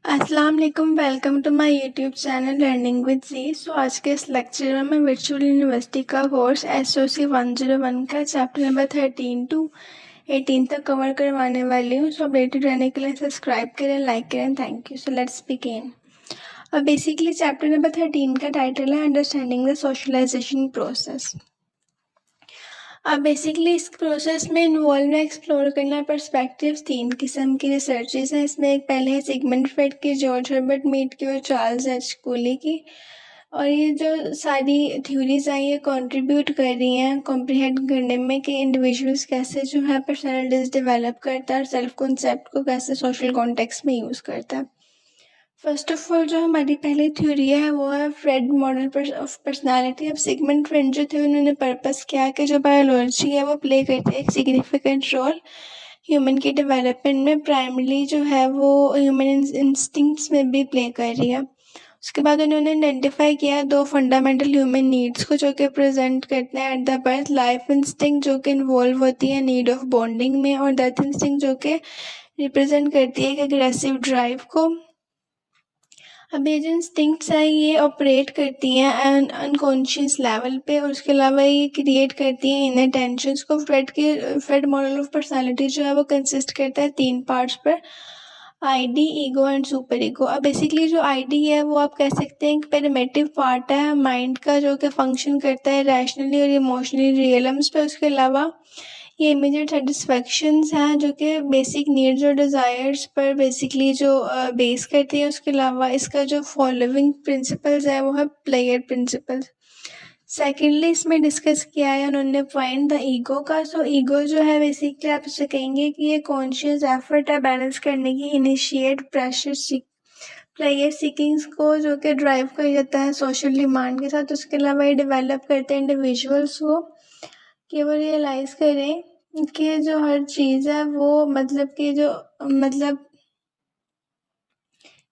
अस्सलाम वालेकुम, welcome to my YouTube channel learning with जी। आज के इस लेक्चर में मैं वर्चुअल यूनिवर्सिटी का कोर्स एसओसी 101 का चैप्टर नंबर 13 टू 18 तक कवर करवाने वाली हूँ। अपडेटेड रहने के लिए सब्सक्राइब करें, लाइक करें। Thank you. Let's begin. अब बेसिकली चैप्टर नंबर 13 का टाइटल है अंडरस्टैंडिंग द सोशलाइजेशन प्रोसेस। अब बेसिकली इस प्रोसेस में इन्वॉल्व है एक्सप्लोर करना पर्सपेक्टिव्स। 3 किस्म की रिसर्चेस हैं इसमें। एक पहले है सिगमंड फ्रॉइड की, जॉर्ज हर्बर्ट मीड की और चार्ल्स एच कूली की। और ये जो सारी थ्योरीज हैं ये कंट्रीब्यूट कर रही हैं कॉम्प्रिहेंड करने में कि इंडिविजुअल्स कैसे जो है पर्सनैलिटीज डेवलप करता है और सेल्फ कॉन्सेप्ट को कैसे सोशल कॉन्टेक्स्ट में यूज़ करता है। फर्स्ट ऑफ ऑल जो हमारी पहली थ्योरी है वो है फ्रेड मॉडल ऑफ पर्सनालिटी। अब सिगमंड फ्रेड जो थे उन्होंने पर्पस किया कि जो बायोलॉजी है वो प्ले करती है एक सिग्निफिकेंट रोल ह्यूमन की डेवलपमेंट में। प्राइमरली जो है वो ह्यूमन इंस्टिंक्ट्स में भी प्ले कर रही है। उसके बाद उन्होंने आइडेंटिफाई किया 2 फंडामेंटल ह्यूमन नीड्स को जो कि प्रेजेंट करते हैं at the birth. Life instinct जो कि इन्वॉल्व होती है नीड ऑफ बॉन्डिंग में, और डेथ इंस्टिंक्ट जो कि रिप्रेजेंट करती है एक एग्रेसिव ड्राइव को। अब ये जो इंस्टिंक्ट्स हैं ये ऑपरेट करती हैं अनकॉन्शियस लेवल पे, और उसके अलावा ये क्रिएट करती हैं इनर टेंशन्स को। फ्रेड मॉडल ऑफ पर्सनालिटी जो है वो कंसिस्ट करता है 3 पार्ट्स पर, ID, ego and super ego. अब बेसिकली जो आईडी है वो आप कह सकते हैं एक प्रिमिटिव पार्ट है माइंड का जो कि फंक्शन करता है रैशनली और इमोशनली रियलम्स पे। उसके अलावा ये इमीडिएट सेटिस्फैक्शंस हैं जो कि बेसिक नीड्स और डिज़ायर्स पर बेसिकली जो बेस करती है। उसके अलावा इसका जो फॉलोइंग प्रिंसिपल्स है वो है प्लेयर प्रिंसिपल्स। सेकेंडली इसमें डिस्कस किया है उन्होंने पॉइंट द ईगो का। सो ईगो जो है बेसिकली आप इसे कहेंगे कि ये कॉन्शियस एफर्ट है बैलेंस करने की, इनिशिएट प्रेशर प्लेयर सीकिंग्स को जो कि ड्राइव कर जाता है सोशल डिमांड के साथ। उसके अलावा ये डेवलप करते हैं इंडिविजुअल्स को कि वो रियलाइज़ करें कि जो हर चीज़ है वो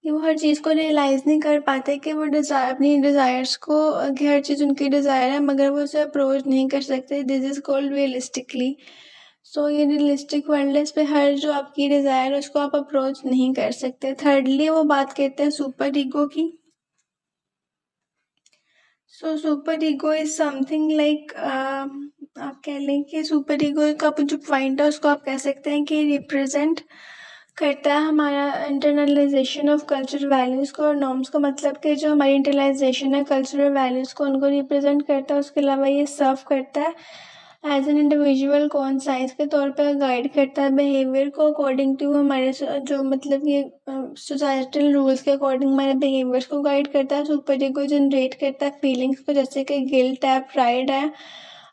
कि वो हर चीज़ को रियलाइज़ नहीं कर पाते कि वो अपनी डिज़ायर्स को कि हर चीज़ उनकी डिज़ायर है मगर वो उसे अप्रोच नहीं कर सकते। This is called realistically. So ये रियलिस्टिक वर्ल्ड है, इस पे हर जो आपकी डिज़ायर है उसको आप अप्रोच नहीं कर सकते। थर्डली वो बात करते हैं सुपर ईगो की। So super ego is something like आप कह लें कि सुपर ईगो का जो पॉइंट है उसको आप कह सकते हैं कि रिप्रेजेंट करता है हमारा इंटरनलाइजेशन ऑफ कल्चरल वैल्यूज़ को और नॉर्म्स को। मतलब कि जो हमारी इंटरनलाइजेशन है कल्चरल वैल्यूज़ को उनको रिप्रेजेंट करता है। उसके अलावा ये सर्व करता है एज एन इंडिविजुअल कॉन्साइंस के तौर पर गाइड करता है बिहेवियर को अकॉर्डिंग टू हमारे जो मतलब ये सोसाइटल रूल्स के अकॉर्डिंग हमारे बिहेवियर्स को गाइड करता है। सुपर ईगो जनरेट करता है फीलिंग्स को जैसे कि गिल्ट है, प्राइड है,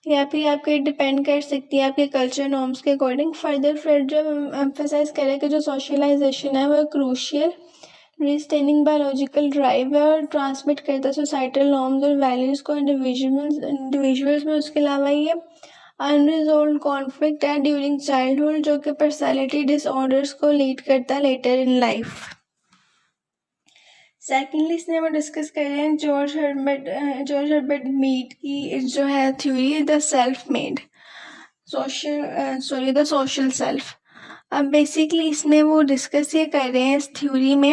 या फिर आपके डिपेंड कर सकती है आपके कल्चर नॉर्म्स के अकॉर्डिंग। फर्दर फ्रेड जो एम्फेसाइज करे कि जो सोशलाइजेशन है वो क्रूशियल रिस्टेनिंग बायोलॉजिकल ड्राइव है और ट्रांसमिट करता है सोसाइटल नॉर्म्स और वैल्यूज़ को इंडिविजुअल्स में। उसके अलावा ये अनरिजोल्व कॉन्फ्लिक्ट है ड्यूरिंग चाइल्डहुड जो कि पर्सनैलिटी डिसऑर्डर्स को लीड करता है लेटर इन लाइफ। सेकेंडली इसमें हम डिस्कस कर रहे हैं जॉर्ज हर्बर्ट मीड की जो है theory the self made the social self. अब बेसिकली इसमें वो डिस्कस ये कर रहे हैं इस थ्योरी में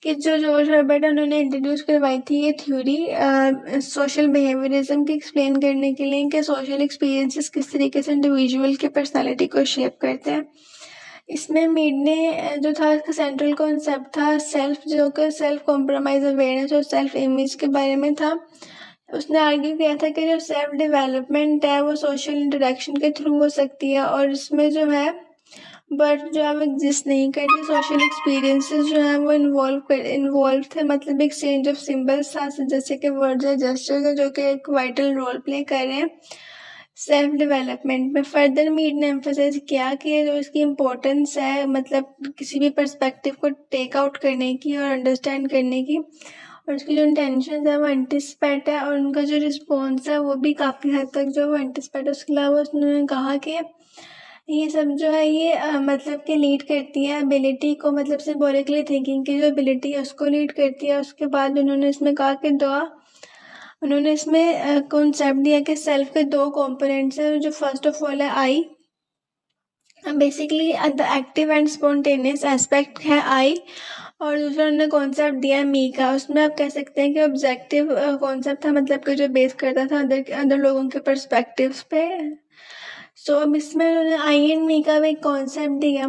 कि जो जॉर्ज हर्बर्ट उन्होंने इंट्रोड्यूस करवाई थी ये थ्योरी सोशल बिहेवियरिज्म की एक्सप्लेन करने के लिए कि सोशल एक्सपीरियंसेस किस तरीके से इंडिविजुअल की पर्सनालिटी को शेप करते हैं। इसमें मीड ने जो था इसका सेंट्रल कॉन्सेप्ट था सेल्फ, जो कि सेल्फ कॉम्प्रोमाइज अवेयरनेस और सेल्फ इमेज के बारे में था। उसने आर्ग्यू किया था कि जो सेल्फ डेवलपमेंट है वो सोशल इंटरेक्शन के थ्रू हो सकती है और इसमें जो है बट जो है वो एग्जिस्ट नहीं करती। सोशल एक्सपीरियंसेस जो है वो इन्वॉल्व थे, मतलब एक्सचेंज ऑफ सिंबल्स था जैसे कि वर्ड्स या जेस्चर्स जो कि एक वाइटल रोल प्ले कर रहे हैं सेल्फ डेवलपमेंट में। फर्दर मीड ने एम्फोसाइज किया कि जो इसकी इम्पोर्टेंस है मतलब किसी भी पर्सपेक्टिव को टेक आउट करने की और अंडरस्टैंड करने की, और उसकी जो इंटेंशन है वो एंटिसिपेट है और उनका जो रिस्पॉन्स है वो भी काफ़ी हद तक जो वो एंटिसिपेट है। उसके अलावा उन्होंने कहा कि ये सब जो है ये मतलब कि लीड करती है एबिलिटी को, मतलब सिंबॉलिकली थिंकिंग की जो एबिलिटी है उसको लीड करती है। उसके बाद उन्होंने इसमें कहा कि उन्होंने इसमें कॉन्सेप्ट दिया कि सेल्फ के 2 कंपोनेंट्स हैं जो फर्स्ट ऑफ ऑल है I basically the active and spontaneous aspect है आई, और दूसरा उन्होंने कॉन्सेप्ट दिया है मी का। उसमें आप कह सकते हैं कि ऑब्जेक्टिव कॉन्सेप्ट था, मतलब कि जो बेस करता था अदर लोगों के पर्सपेक्टिव्स पे। सो अब इसमें उन्होंने आई एंड मी का भी एक कॉन्सेप्ट दिया।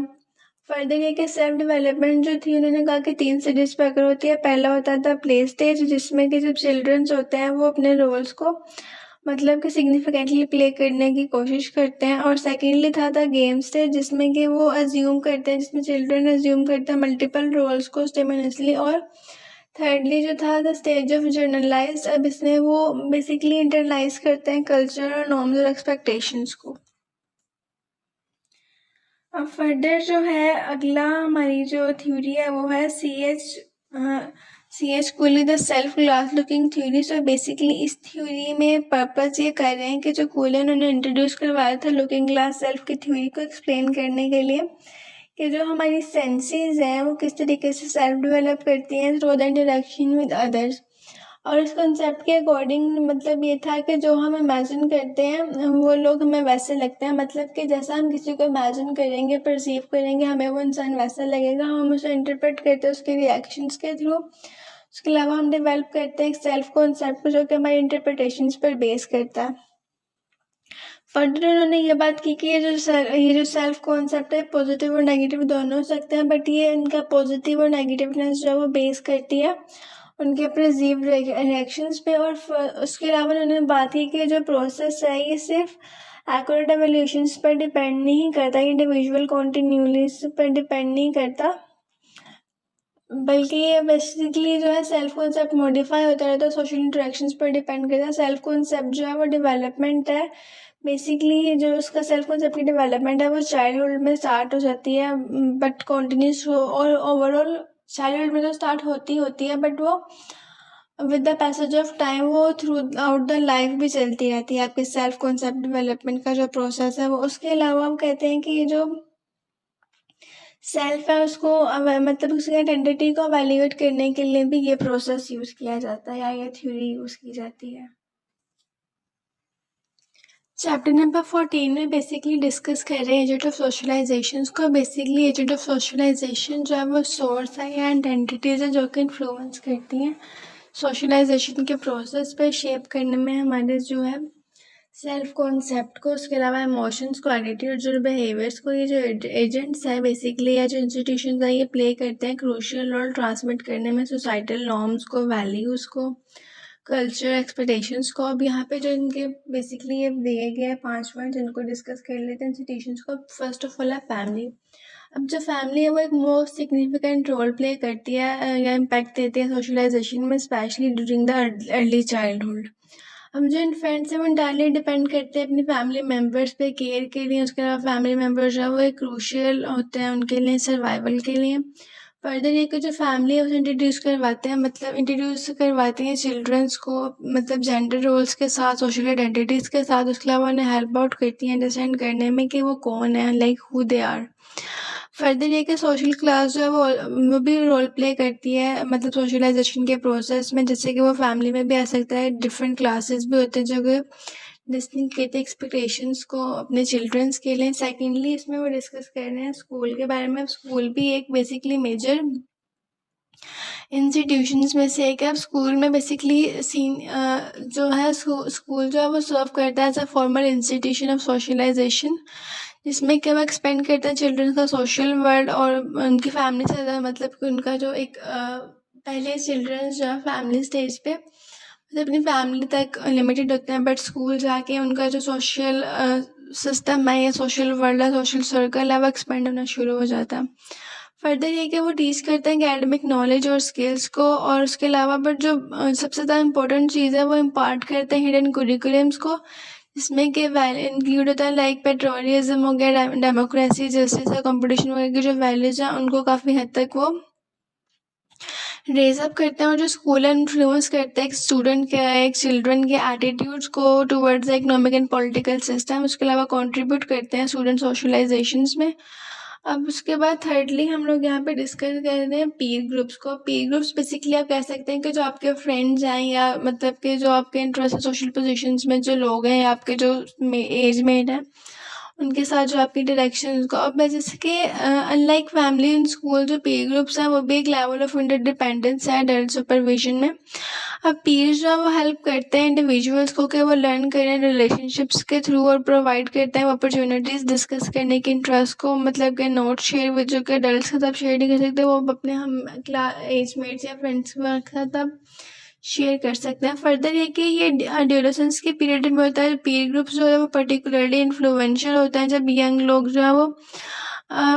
फर्दर ये कि सेल्फ डेवलपमेंट जो थी, उन्होंने कहा कि 3 स्टेजेस पे अगर होती है। पहला होता था प्ले स्टेज, जिसमें कि जब चिल्ड्रंस होते हैं वो अपने रोल्स को मतलब कि सिग्निफिकेंटली प्ले करने की कोशिश करते हैं। और सेकेंडली था गेम स्टेज, जिसमें कि वो अज्यूम करते हैं, जिसमें चिल्ड्रन अज्यूम करते हैं मल्टीपल रोल्स को स्टिमुलसली। और थर्डली जो था द स्टेज ऑफ जर्नलाइज, अब इसमें वो बेसिकली इंटरलाइज करते हैं कल्चर और नॉर्म्स और एक्सपेक्टेशंस को। अब फर्दर जो है अगला हमारी जो थ्योरी है वो है C H Cooley the self glass looking theory. So basically इस थ्योरी में पर्पस ये कर रहे हैं कि जो कूली उन्होंने इंट्रोड्यूस करवाया था लुकिंग ग्लास सेल्फ की थ्योरी को एक्सप्लेन करने के लिए, कि जो हमारी सेंसेस हैं वो किस तरीके से सेल्फ डेवलप करती हैं through the interaction with others. और इस कंसेप्ट के अकॉर्डिंग मतलब ये था कि जो हम इमेजिन करते हैं वो लोग हमें वैसे लगते हैं, मतलब कि जैसा हम किसी को इमेजिन करेंगे, परसीव करेंगे, हमें वो इंसान वैसा लगेगा। हम उसे इंटरप्रेट करते हैं उसके रिएक्शंस के थ्रू। उसके अलावा हम डेवलप करते हैं एक सेल्फ कॉन्सेप्ट जो कि हमारी इंटरप्रिटेशंस पर बेस करता है। फर्दर उन्होंने ये बात की कि ये जो सेल्फ कॉन्सेप्ट है पॉजिटिव और नेगेटिव दोनों हो सकते हैं, बट ये इनका पॉजिटिव और नेगेटिवनेस जो है वो बेस करती है उनके परसीव रिएक्शंस पे। और उसके अलावा उन्होंने बात की कि जो प्रोसेस है ये सिर्फ एक्यूरेट एवोल्यूशंस पर डिपेंड नहीं करता, इंडिविजुअल कॉन्टिन्यूस पर डिपेंड नहीं करता, बल्कि ये बेसिकली जो है सेल्फ कॉन्सेप्ट मॉडिफाई होता रहता है, सोशल इंटरेक्शंस पर डिपेंड करता है। सेल्फ कॉन्सेप्ट जो है वो डेवलपमेंट है, बेसिकली जो उसका सेल्फ कॉन्सेप्ट की डेवलपमेंट है वो चाइल्डहुड में स्टार्ट हो जाती है, बट कंटिन्यूस और ओवरऑल चाइल्डहुड में तो स्टार्ट होती है, बट वो with the passage of time वो थ्रू आउट द लाइफ भी चलती रहती है, आपके सेल्फ कॉन्सेप्ट डेवलपमेंट का जो प्रोसेस है वो। उसके अलावा हम कहते हैं कि ये जो सेल्फ है उसको मतलब उसकी आइडेंटिटी को वैल्यूएट करने के लिए भी ये प्रोसेस यूज़ किया जाता है या ये थ्योरी यूज़ की जाती है। चैप्टर नंबर 14 में बेसिकली डिस्कस कर रहे हैं एजेंट ऑफ सोशलाइजेशन को। बेसिकली एजेंट ऑफ सोशलाइजेशन जो है वो सोर्स है या आइडेंटिटीज़ है जो कि इन्फ्लुएंस करती हैं सोशलाइजेशन के प्रोसेस पे शेप करने में हमारे जो है सेल्फ कॉन्सेप्ट को। उसके अलावा इमोशंस को, एटीट्यूड्स और बिहेवियर्स को। ये जो एजेंट्स है बेसिकली या जो इंस्टीट्यूशन है ये प्ले करते हैं क्रूशियल रोल ट्रांसमिट करने में सोसाइटल नॉर्म्स को, वैल्यूज़ को, कल्चर एक्सपेक्टेशंस को। अब यहाँ पे जो इनके बेसिकली ये दिए गए हैं 5 पॉइंट जिनको डिस्कस कर लेते हैं इंस्टीट्यूशंस को। फर्स्ट ऑफ ऑल है फैमिली। अब जो फैमिली है वो एक मोस्ट सिग्निफिकेंट रोल प्ले करती है या इम्पैक्ट देती है सोशलाइजेशन में, specially during the early childhood. हम जो इन्फेंट्स हैं वो इंटायरली डिपेंड करते हैं अपनी फैमिली मेम्बर्स पे केयर के लिए। उसके अलावा फैमिली मेम्बर्स जो है वो एक क्रूशियल होते हैं उनके लिए सर्वाइवल के लिए। फर्दर ये कि जो फैमिली है उसे इंट्रोड्यूस करवाते हैं, मतलब इंट्रोड्यूस करवाते हैं चिल्ड्रंस को, मतलब जेंडर रोल्स के साथ, सोशल आइडेंटिटीज़ के साथ। उसके अलावा उन्हें हेल्प आउट करती हैं अंडरस्टैंड करने में कि वो कौन है, like who they are. Further ये कि सोशल क्लास जो है वो भी रोल प्ले करती है मतलब सोशलाइजेशन के प्रोसेस में, जैसे कि वो फैमिली में भी आ सकता है। डिफरेंट क्लासेस भी होते हैं जो कि लिसनिंग करते हैं एक्सपेक्टेशंस को अपने चिल्ड्रंस के लिए। सेकेंडली इसमें वो डिस्कस कर रहे हैं स्कूल के बारे में। स्कूल भी एक बेसिकली मेजर इंस्टीट्यूशंस में से एक है। अब स्कूल में बेसिकली जो है स्कूल जो है वो सर्व करता है as a formal institution of socialization, जिसमें कि वो एक्सपेंड करता है चिल्ड्रन का सोशल वर्ल्ड और उनकी फैमिली से ज़्यादा, मतलब कि उनका जो एक पहले चिल्ड्रन जो है फैमिली स्टेज पे मतलब अपनी फैमिली तक लिमिटेड होते हैं, बट स्कूल जाके उनका जो सोशल सिस्टम है या सोशल वर्ल्ड है, सोशल सर्कल है, वो एक्सपेंड होना शुरू हो जाता है। फर्दर ये कि वो टीच करते हैं एकेडमिक नॉलेज और स्किल्स को, और उसके अलावा बट जो सबसे ज़्यादा इंपॉर्टेंट चीज़ है वो इम्पार्ट करते हैं हिडन कुरिकुलम्स को, जिसमें कि इंक्लूड होता है लाइक पेट्रोलिज्म हो गया, डेमोक्रेसी, जस्टिस, कंपटीशन वगैरह की जो वैल्यूज़ हैं उनको काफ़ी हद तक वो रेज अप करते हैं। और जो स्कूल इन्फ्लुएंस करते हैं एक स्टूडेंट के, एक चिल्ड्रन के एटीट्यूड्स को towards the economic and political system. उसके अलावा कंट्रीब्यूट करते हैं स्टूडेंट सोशलाइजेशंस में। अब उसके बाद थर्डली हम लोग यहाँ पे डिस्कस कर रहे हैं पीर ग्रुप्स को। पीर ग्रुप्स बेसिकली आप कह सकते हैं कि जो आपके फ्रेंड्स हैं या मतलब कि जो आपके इंटरेस्ट सोशल पोजीशंस में जो लोग हैं या आपके जो एज मेट हैं उनके साथ जो आपकी डायरेक्शन को, अब जैसे कि अनलाइक फैमिली एंड स्कूल जो पीयर ग्रुप्स हैं वो भी एक लेवल ऑफ इंटरडिपेंडेंस है एडल्ट सुपरविजन में। अब पीयर्स जो है वो हेल्प करते हैं इंडिविजुअल्स को कि वो लर्न करें रिलेशनशिप्स के थ्रू, और प्रोवाइड करते हैं अपॉर्चुनिटीज़ डिस्कस करने की, इंटरेस्ट को, मतलब कि नोट शेयर विद जो कि अडल्ट के साथ शेयर नहीं कर सकते, वो अपने हम एज मेट्स या फ्रेंड्स के साथ अब शेयर कर सकते हैं। फर्दर ये कि ये एडोलेसेंस के पीरियड में होता है, पीयर ग्रुप्स जो है वो पर्टिकुलरली इन्फ्लुएंशियल होता है जब यंग लोग जो है वो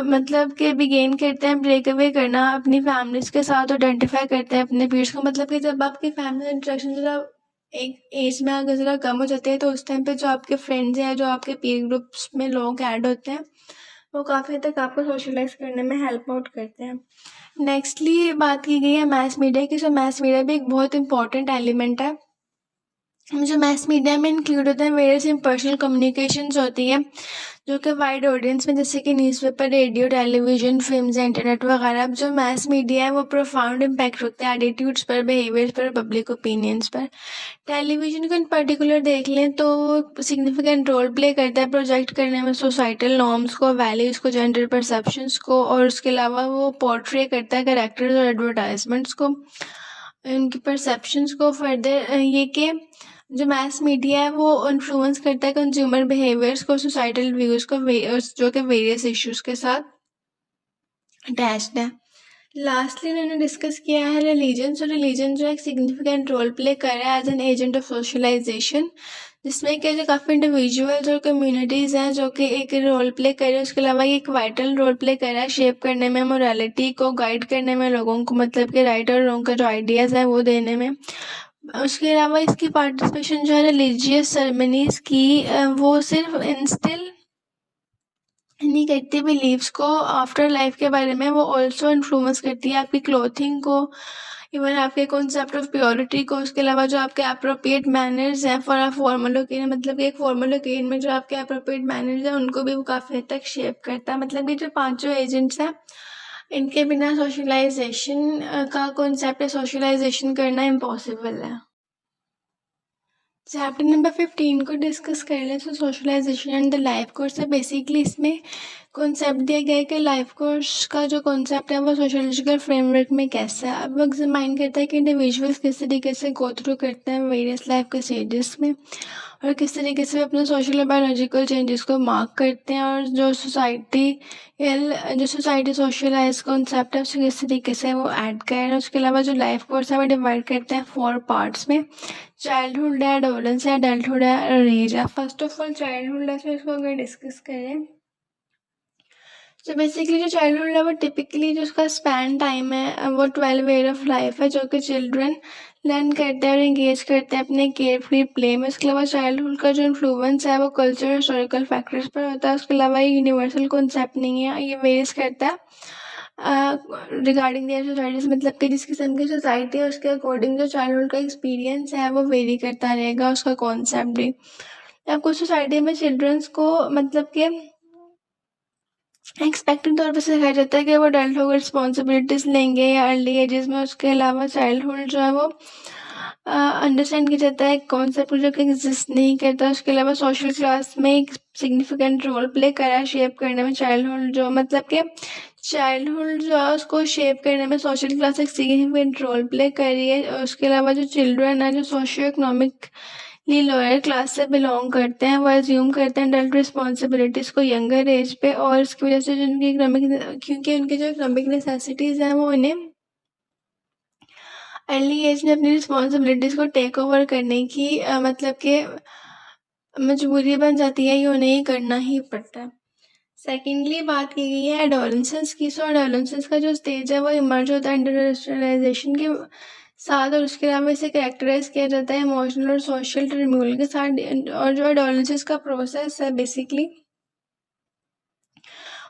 मतलब कि बिगेन करते हैं ब्रेक अवे करना अपनी फैमिलीज के साथ, आइडेंटिफाई करते हैं अपने पीयर्स को। मतलब कि जब आपकी फैमिली इंटरेक्शन ज़रा एक एज में अगर ज़रा कम हो जाते हैं तो उस टाइम पे जो आपके फ्रेंड्स हैं, जो आपके पीयर ग्रुप्स में लोग ऐड होते हैं, वो काफ़ी हद तक आपको सोशलाइज करने में हेल्प आउट करते हैं। नेक्स्टली बात की गई है मैस मीडिया की। सो मैस मीडिया भी एक बहुत इंपॉर्टेंट एलिमेंट है जो मैस मीडिया में इंक्लूड होता है। वेरियस इम्पर्सनल कम्युनिकेशंस होती है जो कि वाइड ऑडियंस में, जैसे कि newspaper, radio, television, films, internet वगैरह। अब जो मैस मीडिया है वो प्रोफाउंड इम्पैक्ट रखता है एटीट्यूड्स पर, बिहेवियर्स पर, पब्लिक ओपिनियंस पर। टेलीविजन को इन पर्टिकुलर देख लें तो सिग्निफिकेंट रोल प्ले करता है प्रोजेक्ट करने में सोसाइटल नॉर्म्स को, वैल्यूज़ को, जेंडर परसेप्शंस को, और उसके अलावा वो पोर्ट्रे करता है कैरेक्टर्स और एडवर्टाइजमेंट्स को, उनकी परसेप्शंस को। फर्दर ये कि जो मैस मीडिया है वो इन्फ्लुएंस करता है कंज्यूमर बिहेवियर्स को, सोसाइटल व्यूज़ को, जो कि वेरियस इश्यूज़ के साथ अटैच्ड है। लास्टली मैंने डिस्कस किया है रिलीजन। सो रिलीजन जो एक सिग्निफिकेंट रोल प्ले कर रहा है as an agent of socialization, जिसमें कि जो काफ़ी इंडिविजुअल्स और कम्युनिटीज़ हैं जो कि एक रोल प्ले कर रहे हैं। उसके अलावा ये एक वाइटल रोल प्ले कर रहा है शेप करने में, मोरालिटी को गाइड करने में लोगों को, मतलब कि राइट और रॉन्ग का जो आइडियाज़ हैं वो देने में। उसके अलावा इसकी पार्टिसिपेशन जो है रिलीजियस सेरेमनीज़ की, वो सिर्फ इंस्टिल नहीं करती बिलीव्स को आफ्टर लाइफ के बारे में, वो ऑल्सो इन्फ्लुएंस करती है आपकी क्लोथिंग को, इवन आपके कॉन्सेप्ट ऑफ प्योरिटी को। उसके अलावा जो आपके अप्रोप्रिएट मैनर्स हैं फॉर अ फॉर्मल ओकेजन, मतलब कि एक फॉर्मल ओकेजन में जो आपके अप्रोप्रिएट मैनर्स हैं उनको भी वो काफ़ी हद तक शेप करता है। मतलब ये जो पांचों एजेंट्स हैं इनके बिना सोशलाइजेशन का कॉन्सेप्ट है, सोशलाइजेशन करना इम्पॉसिबल है। चैप्टर नंबर 15 को डिस्कस कर लें तो socialization and the life course है। बेसिकली इसमें कॉन्सेप्ट दिया गया है कि लाइफ कोर्स का जो कॉन्सेप्ट है वो सोशोलॉजिकल फ्रेमवर्क में कैसा है। अब वो एग्जामाइन करता है कि इंडिविजुअल्स किस तरीके से गो थ्रू करते हैं वेरियस लाइफ के स्टेजेस में, और किस तरीके से अपने सोशल और बायोलॉजिकल चेंजेस को मार्क करते हैं, और जो सोसाइटी सोशलाइज कॉन्सेप्ट है उसे किस तरीके से वो ऐड कर रहे हैं। उसके अलावा जो लाइफ कोर्स है वो डिवाइड करते हैं 4 पार्ट्स में। चाइल्डहुड है, एडोलेंस है, एडल्टहुड है और एज है। फर्स्ट ऑफ ऑल चाइल्डहुड है, तो इसको अगर डिस्कस करें तो बेसिकली जो चाइल्डहुड है वो टिपिकली जो उसका स्पैन टाइम है वो 12 ईयर ऑफ लाइफ है, जो कि चिल्ड्रन लर्न करते हैं और इंगेज करते हैं अपने केयर फ्री प्ले में। उसके अलावा चाइल्डहुड का जो इन्फ्लुएंस है वो कल्चर हिस्टोरिकल फैक्टर्स पर होता है। उसके अलावा ये यूनिवर्सल कॉन्सेप्ट नहीं है, ये वेरीज करता है रिगार्डिंग देयर सोसाइटीज, मतलब कि जिस किस्म की सोसाइटी है उसके अकॉर्डिंग जो चाइल्डहुड का एक्सपीरियंस है वो वेरी करता रहेगा उसका कॉन्सेप्ट भी। अब कुछ सोसाइटी में चिल्ड्रंस को मतलब कि एक्सपेक्टेड तौर पर सिखाया जाता है कि वो अडल्ट होकर रिस्पॉन्सिबिलिटीज़ लेंगे या अर्ली एजेस में। उसके अलावा चाइल्डहुड जो है वो अंडरस्टैंड किया जाता है कॉन्सेप्ट जो कि एग्जिस्ट नहीं करता। उसके अलावा सोशल क्लास में एक सिग्निफिकेंट रोल प्ले करा है शेप करने में चाइल्डहुड, जो मतलब कि चाइल्डहुड जो है उसको शेप करने में सोशल क्लास एक सिग्निफिकेंट रोल प्ले कर रही है। और उसके अलावा जो चिल्ड्रन है जो सोशियो इकोनॉमिक लोअर क्लास से बिलोंग करते हैं वो एज्यूम करते हैं अडल्ट रिस्पॉन्सिबिलिटीज़ को यंगर एज पे, और इसकी वजह से जो उनकी इकोनॉमिक, क्योंकि उनके जो इकोनॉमिक नेसेसिटीज़ हैं वो उन्हें अर्ली एज में अपनी रिस्पॉन्सिबिलिटीज़ को टेक ओवर करने की मतलब कि मजबूरी बन जाती है, ये उन्हें ही करना ही पड़ता है। सेकेंडली बात की गई है एडोलेसेंस की। सो एडोलेसेंस का जो स्टेज है वो इमर्ज होता है इंडस्ट्रियलाइजेशन के साथ, और उसके अलावा इसे कैरेक्टराइज किया जाता है इमोशनल और सोशल टर्मोइल के साथ। और जो एडोलेसेंस का प्रोसेस है बेसिकली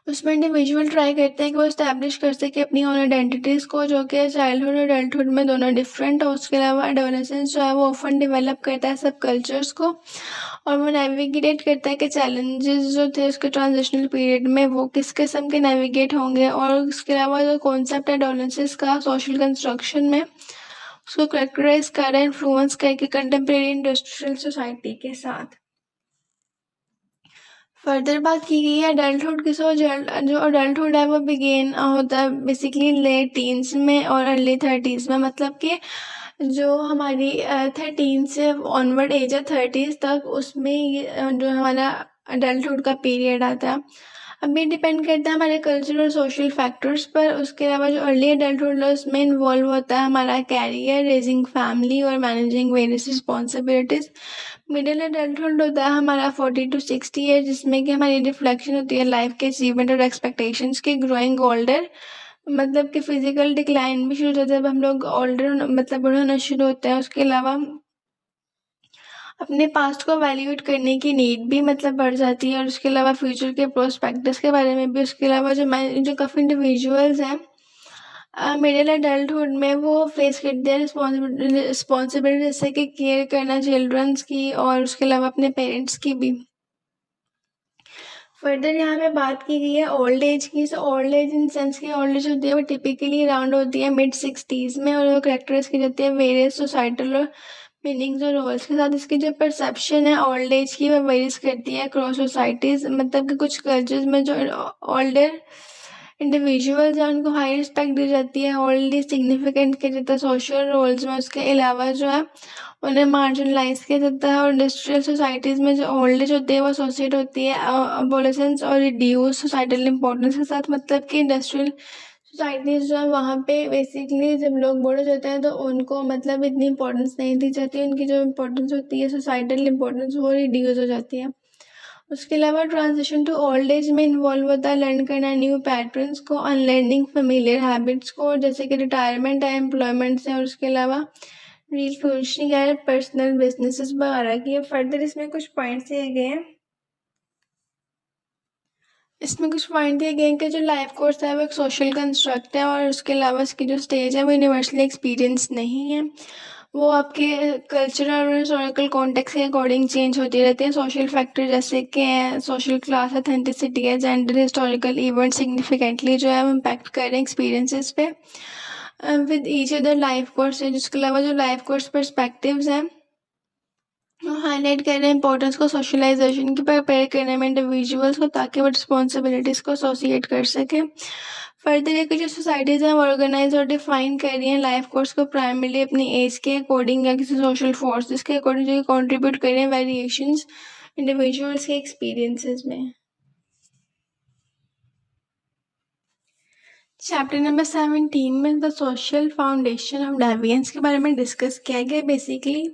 उसमें इंडिविजुअल ट्राई करते हैं कि वो इस्टेब्लिश कर सके अपनी ओन आइडेंटिटीज़ को, जो कि चाइल्डहुड और एडल्टहुड में दोनों डिफरेंट हो। उसके अलावा एडोलेसेंस जो है वो ऑफन डेवलप करता है सब कल्चर्स को, और वो नेविगेट करता है कि चैलेंजेस जो थे उसके ट्रांजिशनल पीरियड में वो किस किस्म के नेविगेट होंगे। और उसके अलावा जो कॉन्सेप्ट है एडोलेसेंस का सोशल कंस्ट्रक्शन में उसको करेक्टराइज कर रहा है इन्फ्लुएंस करके कंटेम्प्रेरी इंडस्ट्रियल सोसाइटी के साथ। फर्दर बात की गई है अडल्टहुड की। सो जो अडल्टहुड है वो बिगेन होता है बेसिकली लेट टीन्स में और अर्ली थर्टीज़ में, मतलब कि जो हमारी 13 से ऑनवर्ड एज है 30s तक, उसमें ये जो हमारा अडल्टहुड का पीरियड आता है। अब ये डिपेंड करता है हमारे कल्चरल और सोशल फैक्टर्स पर। उसके अलावा जो अर्ली अडल्टहुड है उसमें इन्वॉल्व होता है हमारा कैरियर, रेजिंग फैमिली और managing various responsibilities. Middle adulthood होता है हमारा 40 to 60 ईयर, जिसमें कि हमारी रिफ्लेक्शन होती है लाइफ के अचीवमेंट और एक्सपेक्टेशंस की। ग्रोइंग ओल्डर मतलब कि फिजिकल डिक्लाइन भी शुरू हो जाता है जब हम लोग ओल्डर मतलब बूढ़े होना शुरू होते हैं। उसके अलावा अपने पास्ट को वैल्यूएट करने की नीड भी मतलब बढ़ जाती है, और उसके अलावा फ्यूचर के प्रोस्पेक्टस के बारे में भी। उसके अलावा जो काफ़ी इंडिविजुअल्स हैं मिडिल अडल्टहुड में वो फेस करते हैं रिस्पॉन्सिबिलिटी, जैसे कि केयर करना चिल्ड्रंस की और उसके अलावा अपने पेरेंट्स की भी। फर्दर यहाँ पे बात की गई है ओल्ड एज की। So old age in sense की ओल्ड एज होती है वो टिपिकली अराउंड होती है मिड 60s में, और वो करेक्टराइज की जाती है वेरियस सोसाइटल और मीनिंग्स और रोल्स के साथ। इसकी जो परसेप्शन है ओल्ड एज की वो वेरीज करती है क्रॉस सोसाइटीज़, मतलब कि कुछ कल्चर्स में जो ओल्डर इंडिविजुअल्स हैं उनको हाई रिस्पेक्ट दी जाती है, ओल्ड एज सिग्निफिकेंट किया जाता है सोशल रोल्स में। उसके अलावा जो है उन्हें मार्जिनलाइज किया जाता है, और इंडस्ट्रियल सोसाइटीज़ में जो ओल्ड एज होती है वो एसोसिएट होती है अबोलेसेंस और रिड्यूस सोसाइटल इंपॉर्टेंस के साथ। मतलब कि इंडस्ट्रियल सोसाइटीज़ जो है वहाँ पे बेसिकली जब लोग बूढ़े हो जाते हैं तो उनको मतलब इतनी इंपॉर्टेंस नहीं दी जाती, उनकी जो इंपॉर्टेंस होती है सोसाइटल इंपॉर्टेंस वो रिड्यूस हो जाती है। उसके अलावा ट्रांजिशन टू ओल्ड एज में इन्वॉल्व होता है लर्न करना न्यू पैटर्न्स को, अनलर्निंग फेमिलियर हैबिट्स को, जैसे कि रिटायरमेंट है एम्प्लॉयमेंट से, और उसके अलावा रीफर्निशिंग है पर्सनल बिजनेसेस वगैरह की। फर्दर इसमें कुछ पॉइंट्स दिए गए हैं कि जो लाइफ कोर्स है वो एक सोशल कंस्ट्रक्ट है, और उसके अलावा इसकी जो स्टेज है वो यूनिवर्सली एक्सपीरियंस नहीं है, वो आपके कल्चरल और हिस्टोरिकल कॉन्टेक्स्ट के अकॉर्डिंग चेंज होती रहती है। सोशल फैक्टर जैसे कि हैं सोशल क्लास, अथेंटिसिटी है, जेंडर, हिस्टोरिकल इवेंट सिग्निफिकेंटली जो है वो इम्पैक्ट कर रहे हैं एक्सपीरियंसेस पे with each other life course है। जिसके अलावा जो लाइफ कोर्स पर्सपेक्टिव्स हैं हाईलाइट कर रहे हैं इंपॉर्टेंस को सोशलाइजेशन की प्रिपेयर करने में इंडिविजुअल्स को, ताकि वो रिस्पॉन्सिबिलिटीज़ को एसोसिएट कर सकें। फर्दर ये कि जो सोसाइटीज़ हैं वो ऑर्गेनाइज और डिफाइन कर रही हैं लाइफ कोर्स को प्राइमरली अपनी एज के अकॉर्डिंग या किसी सोशल फोर्सेस के अकॉर्डिंग, जो कंट्रीब्यूट कर रहे हैं वेरिएशंस इंडिविजुअल्स के एक्सपीरियंसेस में। चैप्टर नंबर 17 में द सोशल फाउंडेशन ऑफ डेविएंस के बारे में डिस्कस किया गया। बेसिकली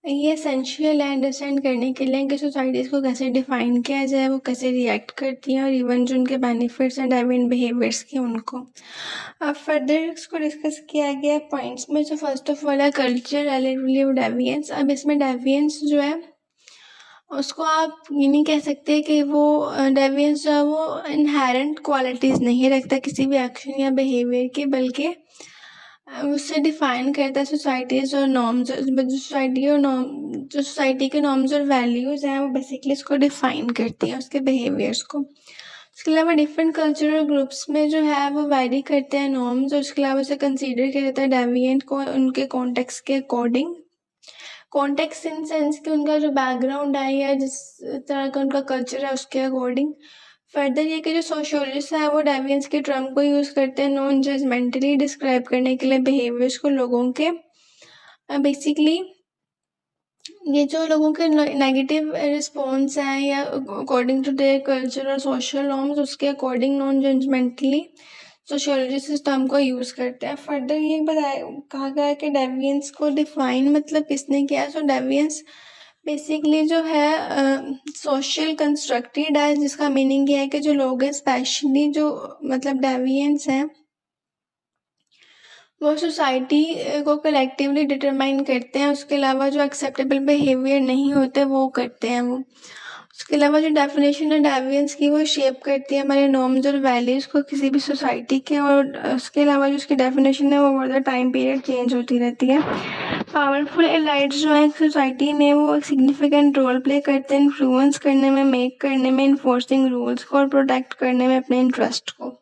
ये एसेंशियल है अंडरस्टैंड करने के लिए कि सोसाइटीज़ को कैसे डिफाइन किया जाए, वो कैसे रिएक्ट करती हैं, और इवन जो उनके बेनिफिट्स हैं डेविएंट बिहेवियर्स के उनको। अब फर्दर इसको डिस्कस किया गया पॉइंट्स में। जो फर्स्ट ऑफ ऑल है कल्चर रिलेटिवली डेविएंस। अब इसमें डेविएंस जो है उसको आप ये नहीं कह सकते कि वो डेविएंस जो है वो इनहेरेंट क्वालिटीज़ नहीं रखता किसी भी एक्शन या बिहेवियर की, बल्कि उससे डिफाइन करता है सोसाइटीज़ और नॉर्म्स। जो सोसाइटी के नॉर्म्स और वैल्यूज़ हैं वो बेसिकली उसको डिफाइन करती हैं उसके बिहेवियर्स को। उसके अलावा डिफरेंट कल्चरल ग्रुप्स में जो है वो वैरी करते हैं नॉर्म्स, और उसके अलावा उसे कंसीडर किया जाता है डेविएंट को उनके कॉन्टेक्स्ट के अकॉर्डिंग। कॉन्टेक्स्ट इन सेंस कि उनका जो बैकग्राउंड है या जिस तरह का उनका कल्चर है उसके अकॉर्डिंग। फर्दर ये कि जो सोशियोलॉजिस्ट है वो डेविएंस के टर्म को यूज़ करते हैं नॉन जजमेंटली डिस्क्राइब करने के लिए बिहेवियर्स को लोगों के। बेसिकली ये जो लोगों के नेगेटिव रिस्पॉन्स हैं या अकॉर्डिंग टू देयर कल्चर और सोशल नॉर्म्स उसके अकॉर्डिंग नॉन जजमेंटली सोशियोलॉजिस्ट इस टर्म को यूज़ करते हैं। फर्दर ये कहा गया है कि डेविएंस को डिफाइन मतलब किसने किया। सो डेविएंस बेसिकली जो है सोशल कंस्ट्रक्टेड है, जिसका मीनिंग ये है कि जो लोग हैं स्पेशली जो मतलब डेविएंस हैं वो सोसाइटी को कलेक्टिवली डिटरमाइन करते हैं। उसके अलावा जो एक्सेप्टेबल बिहेवियर नहीं होते वो करते हैं वो। उसके अलावा जो डेफिनेशन है डेविएंस की वो शेप करती है हमारे नॉर्म्स और वैल्यूज़ को किसी भी सोसाइटी के, और उसके अलावा जो उसकी डेफिनेशन है वो over the time period change होती रहती है। पावरफुल एलाइट्स जो है सोसाइटी में वो एक सिग्निफिकेंट रोल प्ले करते हैं इन्फ्लुएंस करने में, मेक करने में, इन्फोर्सिंग रूल्स को और प्रोटेक्ट करने में अपने इंटरेस्ट को।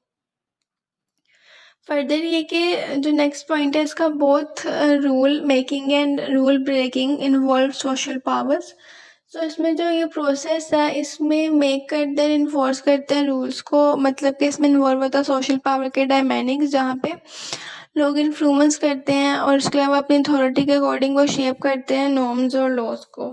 फर्दर ये कि जो नेक्स्ट पॉइंट है इसका both rule making and rule breaking involve social powers. So इसमें जो ये प्रोसेस है इसमें मेक करते हैं, इन्फोर्स करते हैं रूल्स को, मतलब कि इसमें इन्वॉल्व होता है सोशल पावर के डायमेनिक्स, जहाँ पे लोग इन्फ्लुएंस करते हैं और उसके अलावा अपनी अथॉरिटी के अकॉर्डिंग वो शेप करते हैं नॉर्म्स और लॉज को।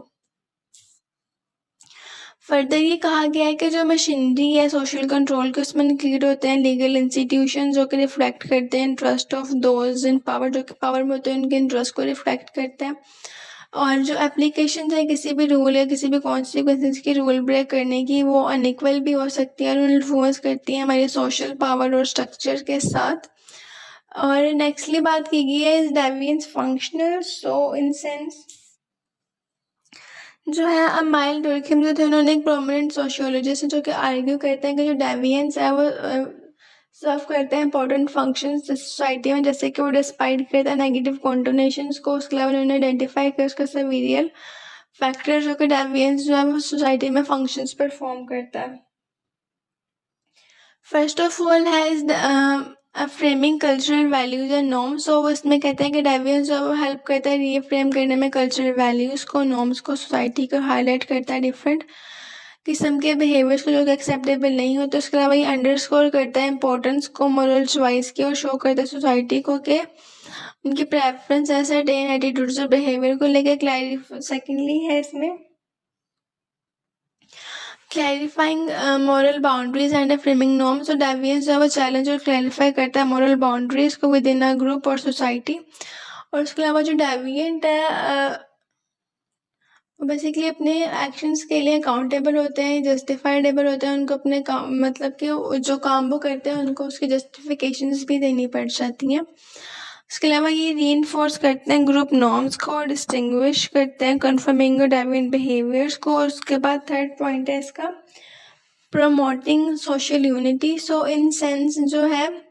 फर्दर ये कहा गया है कि जो मशीनरी है सोशल कंट्रोल के उसमें इंक्लूड होते हैं लीगल इंस्टीट्यूशन जो कि रिफ्लेक्ट करते हैं interest of those in power, जो कि पावर में होते हैं उनके इंटरेस्ट को रिफ्लेक्ट करते हैं। और जो एप्लीकेशन है किसी भी रूल या किसी भी कॉन्सिक्वेंसेस की रूल ब्रेक करने की वो अनइक्वल भी हो सकती है और इन्फ्लुएंस करती है हमारे सोशल पावर और स्ट्रक्चर के साथ। और नेक्स्टली बात की गई है is deviance functional, so in sense जो है अब माइल डुर्कheim जो थे उन्होंने एक प्रोमिनेंट सोशियोलॉजिस्ट जो कि आर्ग्यू करते हैं कि जो डेविएंस है वो सर्व करते हैं इंपॉर्टेंट फंक्शन सोसाइटी में, जैसे कि वो डिस्पाइट करता है नेगेटिव कॉन्टोनेशंस को, उसके अलावा उन्होंने आइडेंटिफाई किया उसका सेविरियल फैक्टर जो कि डेविएंस जो है वो सोसाइटी में फंक्शंस परफॉर्म करता है। फर्स्ट ऑफ ऑल है is framing cultural values and norms, so वो इसमें कहते हैं कि डेविएंस जो हेल्प करता है रीफ्रेम करने में कल्चरल वैल्यूज को, नॉर्म्स को, सोसाइटी को हाईलाइट करता है डिफरेंट किस्म के बिहेवियर्स को जो कि एक्सेप्टेबल नहीं होते। उसके अलावा ये अंडरस्कोर करता है इंपॉर्टेंस को मोरल चॉइस की और शो करता है सोसाइटी को कि उनकी प्रेफरेंस है सर्टेन एटीट्यूड्स और बिहेवियर को लेकर। सेकेंडली है इसमें clarifying moral boundaries and framing norms, तो डेविएंस जो है वो चैलेंज और क्लैरिफाई करता है मॉरल बाउंड्रीज को विद इन अ ग्रुप और सोसाइटी। और उसके अलावा जो डेविएंट है वो बेसिकली अपने एक्शंस के लिए अकाउंटेबल होते हैं, जस्टिफाइडेबल होते हैं, उनको अपने काम मतलब कि जो काम वो करते हैं उनको उसकी जस्टिफिकेशंस भी देनी पड़ जाती हैं। उसके अलावा ये रीइंफोर्स करते हैं ग्रुप नॉर्म्स को, डिस्टिंग्विश करते हैं कन्फर्मिंग डेविएंट बिहेवियर्स को। और उसके बाद थर्ड पॉइंट है इसका promoting social unity, so in sense जो है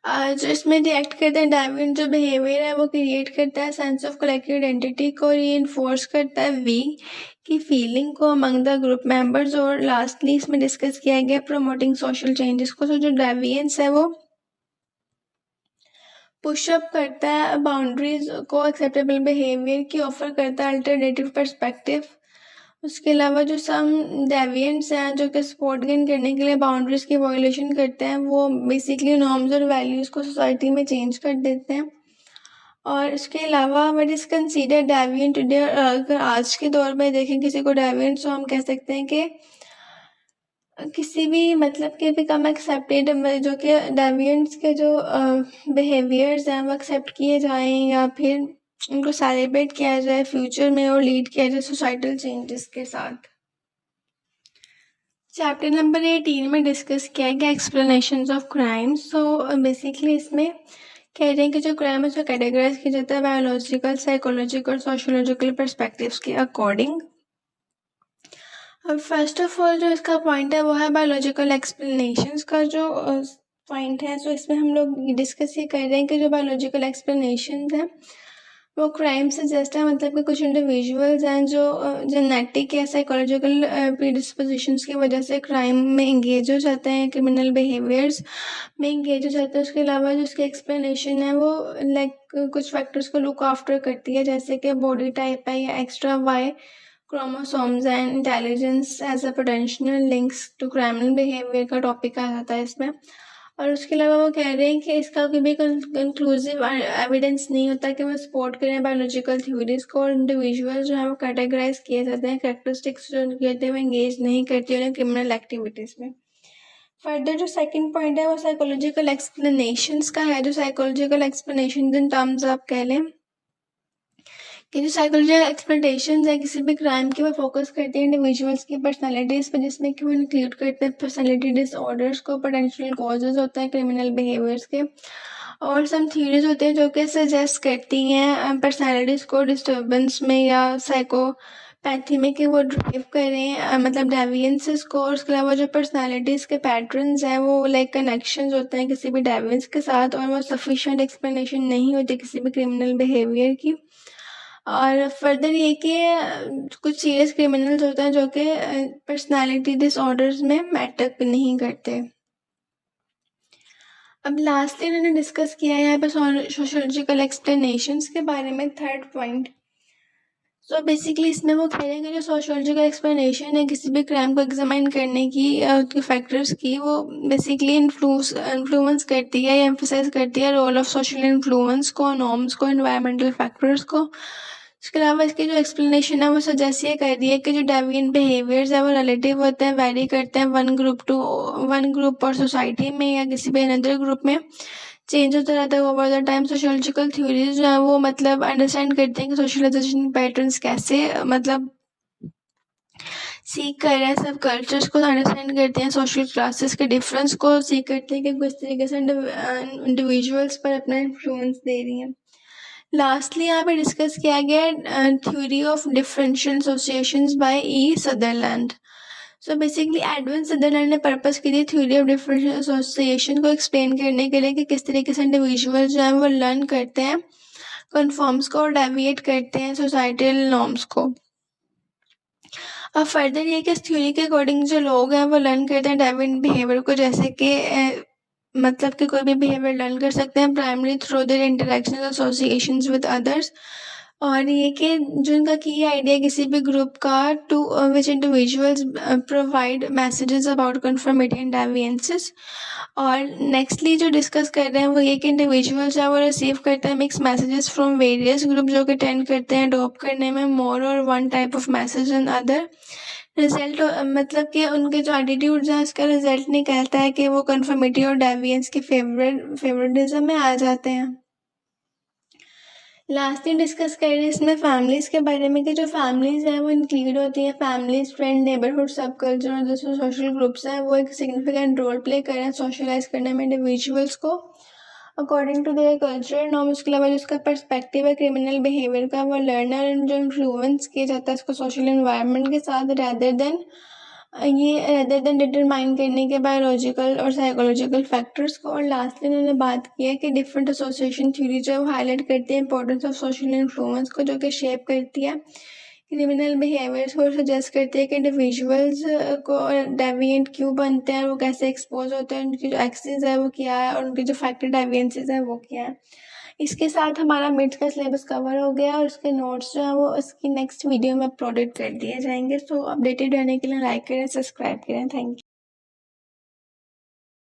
जो इसमें रिएक्ट करते हैं डेविएंट जो बिहेवियर है वो क्रिएट करता है सेंस ऑफ कलेक्टिव आइडेंटिटी को, रीइंफोर्स करता है वी की फीलिंग को अमंग द ग्रुप मेंबर्स। और लास्टली इसमें डिस्कस किया गया प्रमोटिंग सोशल चेंजेस को, सो जो डेविएंस है वो पुशअप करता है बाउंड्रीज को, एक्सेप्टेबल बिहेवियर की ऑफर करता है अल्टरनेटिव पर्सपेक्टिव। उसके अलावा जो सम डेविएंट्स हैं जो कि सपोर्ट गेन करने के लिए बाउंड्रीज की वायोलेशन करते हैं वो बेसिकली नॉर्म्स और वैल्यूज़ को सोसाइटी में चेंज कर देते हैं। और इसके अलावा what is consider deviant today, अगर आज के दौर में देखें किसी को डेविएंट तो हम कह सकते हैं कि किसी भी मतलब के बिकम एक्सेप्टेड, जो कि डेविएंट्स के जो बिहेवियर्स हैं वो एक्सेप्ट किए जाएं या फिर उनको सेलिब्रेट किया जाए फ्यूचर में और लीड किया जाए सोसाइटल चेंजेस के साथ। चैप्टर नंबर 18 में डिस्कस किया गया explanations of crimes. So basically इसमें कह रहे हैं कि जो क्राइम है उसको कैटेगराइज किया जाता है बायोलॉजिकल, साइकोलॉजिकल और सोशियोलॉजिकल पर्सपेक्टिव्स के अकॉर्डिंग। अब फर्स्ट ऑफ ऑल जो इसका पॉइंट है वो है बायोलॉजिकल एक्सप्लेनेशंस का जो पॉइंट है। सो इसमें हम लोग डिस्कस ये कर रहे हैं कि जो बायोलॉजिकल एक्सप्लेनेशंस हैं वो क्राइम से जस्ट है, मतलब कि कुछ इंडिविजुअल्स हैं जो जेनेटिक या साइकोलॉजिकल प्रीडिस्पोजिशंस की वजह से क्राइम में इंगेज हो जाते हैं, क्रिमिनल बिहेवियर्स में इंगेज हो जाते हैं। उसके अलावा जो उसकी एक्सप्लेनेशन है वो लाइक कुछ फैक्टर्स को लुक आफ्टर करती है, जैसे कि बॉडी टाइप है या extra Y chromosomes and intelligence as a potential links to criminal behaviour का टॉपिक आ जाता है इसमें। और उसके अलावा वो कह रहे हैं कि इसका कोई भी कंक्लूसिव एविडेंस नहीं होता कि वो सपोर्ट करें बायोलॉजिकल थ्योरीज को, और इंडिविजुअल जो है वो कैटेगराइज किए जाते हैं कैरेक्टरिस्टिक्स जो उनके होते हैं वो इंगेज नहीं करती उन्हें क्रिमिनल एक्टिविटीज़ में। फर्दर जो सेकंड पॉइंट है वो साइकोलॉजिकल एक्सप्लेनेशंस का है। जो साइकोलॉजिकल एक्सप्लेनेशन इन टर्म्स आप कह लें कि जो साइकोलॉजिकल एक्सप्लेनेशंस है किसी भी क्राइम की वो फोकस करते हैं इंडिविजुअल्स की पर्सनालिटीज़ पर, जिसमें कि वो इंक्लूड करते हैं पर्सनालिटी डिसऑर्डर्स को, पोटेंशियल कॉजेज होते हैं क्रिमिनल बिहेवियर्स के, और सम थ्योरीज होते हैं जो कि सजेस्ट करती हैं पर्सनालिटीज़ को डिस्टर्बेंस में या साइकोपैथी में कि वो ड्राइव करें मतलब डेविएंसेस को। और उसके अलावा जो पर्सनालिटीज़ के पैटर्न्स हैं वो लाइक कनेक्शंस होते हैं किसी भी डेविएंस के साथ, और वो सफिशिएंट एक्सप्लेनेशन नहीं होती किसी भी क्रिमिनल बिहेवियर की। और फर्दर ये कि कुछ सीरियस क्रिमिनल्स होते हैं जो कि पर्सनालिटी डिसऑर्डर्स में मैटर नहीं करते। अब लास्टली इन्होंने डिस्कस किया है यहाँ पर सोशियोलॉजिकल एक्सप्लेनेशंस के बारे में, थर्ड पॉइंट। सो बेसिकली इसमें वो कह रहे हैं कि जो सोशियोलॉजिकल एक्सप्लेनेशन है किसी भी क्राइम को एग्जामाइन करने की उसके फैक्टर्स की, वो बेसिकली इन्फ्लुएंस करती है या एम्फोसाइज करती है रोल ऑफ सोशल इन्फ्लुएंस को, नॉर्म्स को, एनवायरमेंटल फैक्टर्स को। इसके अलावा इसकी जो एक्सप्लेनेशन है वो सजेस्ट ये कर रही है कि जो डेविएंट बिहेवियर्स है वो रिलेटिव होते हैं, वैरी करते हैं वन ग्रुप और सोसाइटी में या किसी भी अनदर ग्रुप में, चेंज होता रहता है over the time. Sociological theories जो है वो मतलब अंडरस्टैंड करते हैं कि सोशलाइजेशन पैटर्न्स कैसे मतलब सीख कर रहे हैं, सब कल्चर्स को अंडरस्टैंड करते हैं, सोशल क्लासेस के डिफरेंस को सीख करते हैं कि किस तरीके से इंडिविजुअल्स पर अपना इन्फ्लुएंस दे रही हैं। लास्टली यहाँ पे डिस्कस किया गया theory of differential associations by E Sutherland. So basically Edwin Sutherland ने पर्पस की थी थ्योरी ऑफ डिफरेंशियल एसोसिएशन को एक्सप्लेन करने के लिए कि किस तरीके से इंडिविजुअल जो है वो लर्न करते हैं कन्फॉर्म्स को और डेविएट करते हैं सोसाइटल नॉर्म्स को। अब फर्दर ये कि इस थ्योरी के अकॉर्डिंग जो लोग हैं वो लर्न करते हैं डेविएंट बिहेवियर को, जैसे कि मतलब कि कोई भी बिहेवियर लर्न कर सकते हैं primary through their interaction associations with others. और ये कि जो इनका की आइडिया किसी भी ग्रुप का to which individuals provide messages about conformity and deviances. और नेक्स्टली जो डिस्कस कर रहे हैं वो ये कि इंडिविजुअल्स है वो रिसीव करते हैं mix messages from various group जो कि टेंड करते हैं अडॉप्ट करने में मोर और one type of message and other. Result मतलब कि उनके जो एटीट्यूड्स हैं उसका रिजल्ट निकलता है कि वो कन्फर्मिटी और डेविएंस के फेवरेटिज्म में आ जाते हैं। लास्टली डिस्कस कर रहे हैं इसमें फैमिलीज़ के बारे में कि जो फैमिलीज़ हैं वो इंक्लूड होती हैं फैमिलीज, फ्रेंड, नेबरहुड, सब कल्चर और जो सोशल ग्रुप्स हैं वो एक सिग्निफिकेंट रोल प्ले कर रहे हैं सोशलाइज करने में इंडिविजुअल्स को according to their culture norm. उसके अलावा जिसका पर्सपेक्टिव है क्रिमिनल बिहेवियर का वो लर्नर जो इन्फ्लुएंस किया जाता है उसको सोशल इन्वायरमेंट के साथ रेदर देन डिटरमाइन करने के बायोलॉजिकल और साइकोलॉजिकल फैक्टर्स को। और लास्टली उन्होंने बात की है कि डिफरेंट एसोसिएशन थ्योरी जो है वो हाईलाइट करती है इंपॉर्टेंस ऑफ सोशल इन्फ्लुएंस को, जो कि शेप करती है क्रिमिनल बिहेवियर्स को, सजेस्ट करती है कि इंडिविजुअल्स को डेविएंट क्यों बनते हैं, वो कैसे एक्सपोज होते हैं, उनकी जो एक्सेस है वो क्या है और उनके जो फैक्टर डेविएंसेस है वो क्या है। इसके साथ हमारा मिड का सिलेबस कवर हो गया और उसके नोट्स जो हैं वो इसकी नेक्स्ट वीडियो में अपलोडेड कर दिए जाएंगे। सो अपडेटेड रहने के लिए लाइक करें, सब्सक्राइब करें। Thank you.